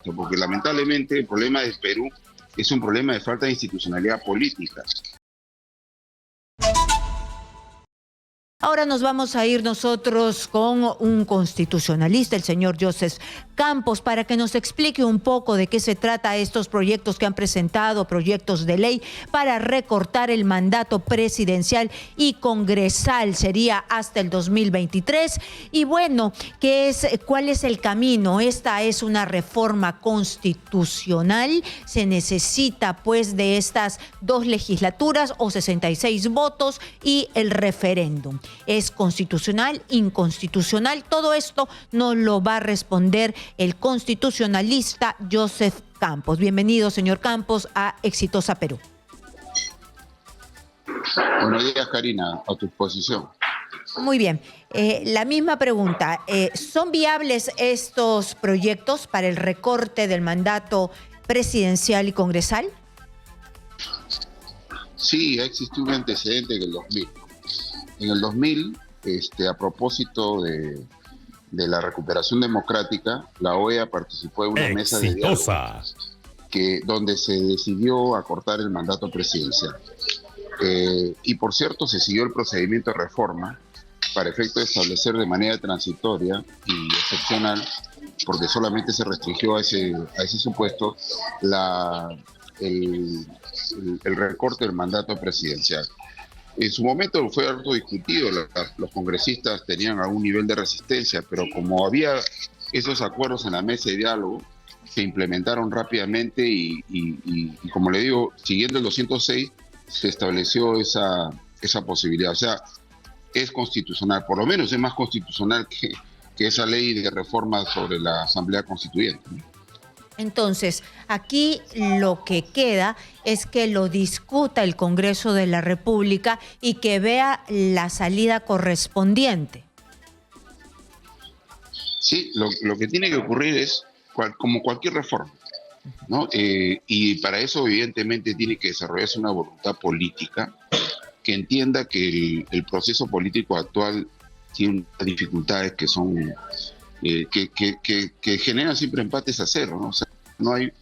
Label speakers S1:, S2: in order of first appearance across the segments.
S1: porque lamentablemente el problema de Perú es un problema de falta de institucionalidad política.
S2: Ahora nos vamos a ir nosotros con un constitucionalista, el señor Joseph Campos, para que nos explique un poco de qué se trata estos proyectos que han presentado, proyectos de ley para recortar el mandato presidencial y congresal, sería hasta el 2023. Y bueno, ¿cuál es el camino? Esta es una reforma constitucional, se necesita pues de estas dos legislaturas o 66 votos y el referéndum. ¿Es constitucional, inconstitucional? Todo esto nos lo va a responder el constitucionalista Joseph Campos. Bienvenido, señor Campos, a Exitosa Perú.
S1: Buenos días, Karina, a tu disposición.
S2: Muy bien. La misma pregunta. ¿Son viables estos proyectos para el recorte del mandato presidencial y congresal?
S1: Sí, ha existido un antecedente en el 2000. En el 2000, a propósito de la recuperación democrática, la OEA participó en una mesa de diálogo donde se decidió acortar el mandato presidencial. Y por cierto, se siguió el procedimiento de reforma para efecto de establecer de manera transitoria y excepcional, porque solamente se restringió a ese supuesto, el recorte del mandato presidencial. En su momento fue harto discutido, los congresistas tenían algún nivel de resistencia, pero como había esos acuerdos en la mesa de diálogo, se implementaron rápidamente y como le digo, siguiendo el 206, se estableció esa posibilidad. O sea, es constitucional, por lo menos es más constitucional que esa ley de reforma sobre la Asamblea Constituyente, ¿no?
S2: Entonces, aquí lo que queda es que lo discuta el Congreso de la República y que vea la salida correspondiente.
S1: Sí, lo que tiene que ocurrir es como cualquier reforma, ¿no? Y para eso, evidentemente, tiene que desarrollarse una voluntad política que entienda que el proceso político actual tiene dificultades que son que generan siempre empates a cero, ¿no? O sea, no hay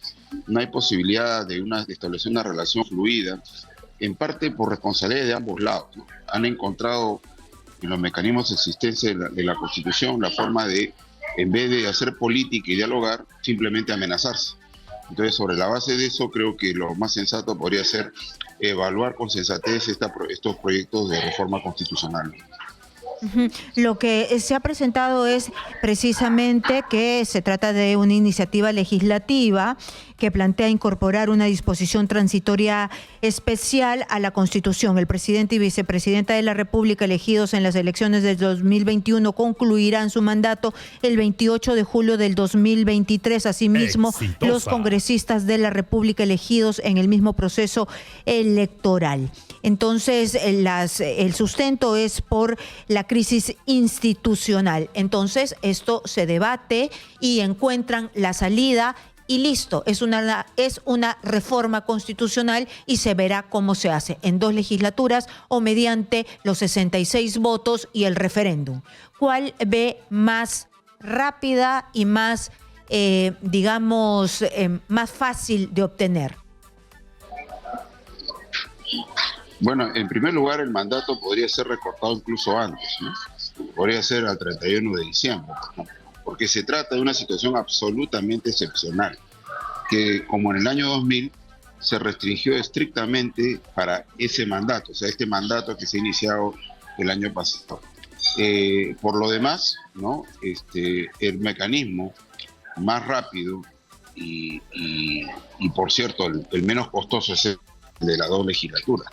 S1: posibilidad de establecer una relación fluida, en parte por responsabilidad de ambos lados, ¿no? Han encontrado en los mecanismos de existencia de la Constitución la forma de, en vez de hacer política y dialogar, simplemente amenazarse. Entonces, sobre la base de eso, creo que lo más sensato podría ser evaluar con sensatez estos proyectos de reforma constitucional.
S2: Lo que se ha presentado es precisamente que se trata de una iniciativa legislativa que plantea incorporar una disposición transitoria especial a la Constitución. El presidente y vicepresidenta de la República elegidos en las elecciones del 2021 concluirán su mandato el 28 de julio del 2023. Asimismo, los congresistas de la República elegidos en el mismo proceso electoral. Entonces, el sustento es por la crisis institucional. Entonces, esto se debate y encuentran la salida y listo, es una reforma constitucional y se verá cómo se hace, en dos legislaturas o mediante los 66 votos y el referéndum. ¿Cuál ve más rápida y más, más fácil de obtener?
S1: Bueno, en primer lugar, el mandato podría ser recortado incluso antes, ¿no? Podría ser al 31 de diciembre, ¿no? Porque se trata de una situación absolutamente excepcional, que como en el año 2000 se restringió estrictamente para ese mandato, o sea, este mandato que se ha iniciado el año pasado. Por lo demás, ¿no? El mecanismo más rápido y por cierto, el menos costoso es el de las dos legislaturas.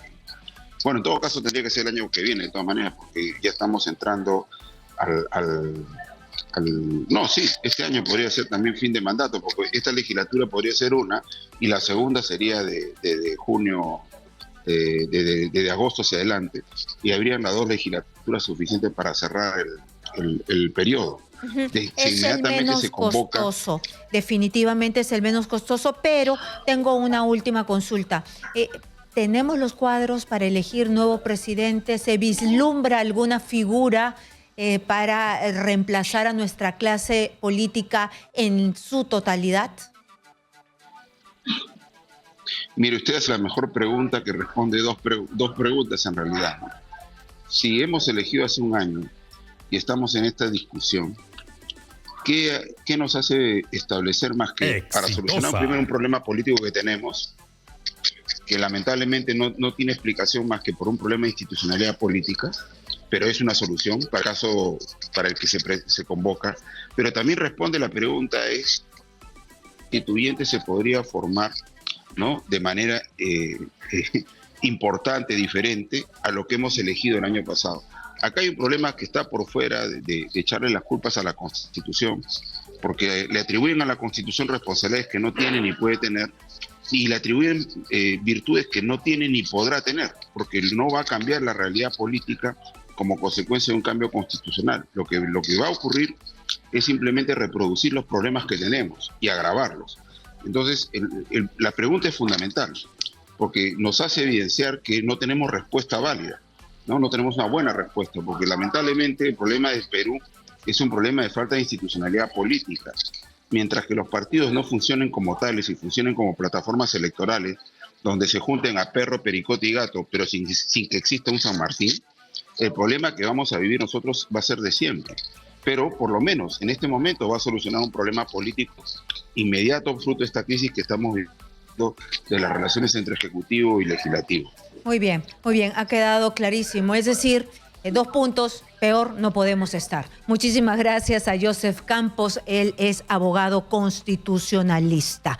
S1: Bueno, en todo caso tendría que ser el año que viene, de todas maneras, porque ya estamos entrando no, sí, este año podría ser también fin de mandato, porque esta legislatura podría ser una, y la segunda sería de junio, de agosto hacia adelante, y habrían las dos legislaturas suficientes para cerrar el periodo.
S2: Es el menos costoso, definitivamente es el menos costoso, pero tengo una última consulta. ¿Tenemos los cuadros para elegir nuevo presidente? ¿Se vislumbra alguna figura para reemplazar a nuestra clase política en su totalidad?
S1: Mire, usted hace la mejor pregunta que responde dos preguntas en realidad, ¿no? Si hemos elegido hace un año y estamos en esta discusión, ¿qué nos hace establecer más que para solucionar primero un problema político que tenemos, que lamentablemente no tiene explicación más que por un problema de institucionalidad política, pero es una solución para el caso para el que se convoca? Pero también responde la pregunta es, constituyente se podría formar, ¿no?, de manera importante, diferente a lo que hemos elegido el año pasado. Acá hay un problema que está por fuera de echarle las culpas a la Constitución, porque le atribuyen a la Constitución responsabilidades que no tiene ni puede tener, y le atribuyen virtudes que no tiene ni podrá tener, porque no va a cambiar la realidad política como consecuencia de un cambio constitucional. Lo que va a ocurrir es simplemente reproducir los problemas que tenemos y agravarlos. Entonces, la pregunta es fundamental, porque nos hace evidenciar que no tenemos respuesta válida, no tenemos una buena respuesta, porque lamentablemente el problema del Perú es un problema de falta de institucionalidad política. Mientras que los partidos no funcionen como tales y funcionen como plataformas electorales, donde se junten a perro, pericote y gato, pero sin que exista un San Martín, el problema que vamos a vivir nosotros va a ser de siempre. Pero por lo menos en este momento va a solucionar un problema político inmediato fruto de esta crisis que estamos viviendo de las relaciones entre Ejecutivo y Legislativo.
S2: Muy bien, ha quedado clarísimo. Es decir, 2 puntos, peor no podemos estar. Muchísimas gracias a Joseph Campos, él es abogado constitucionalista.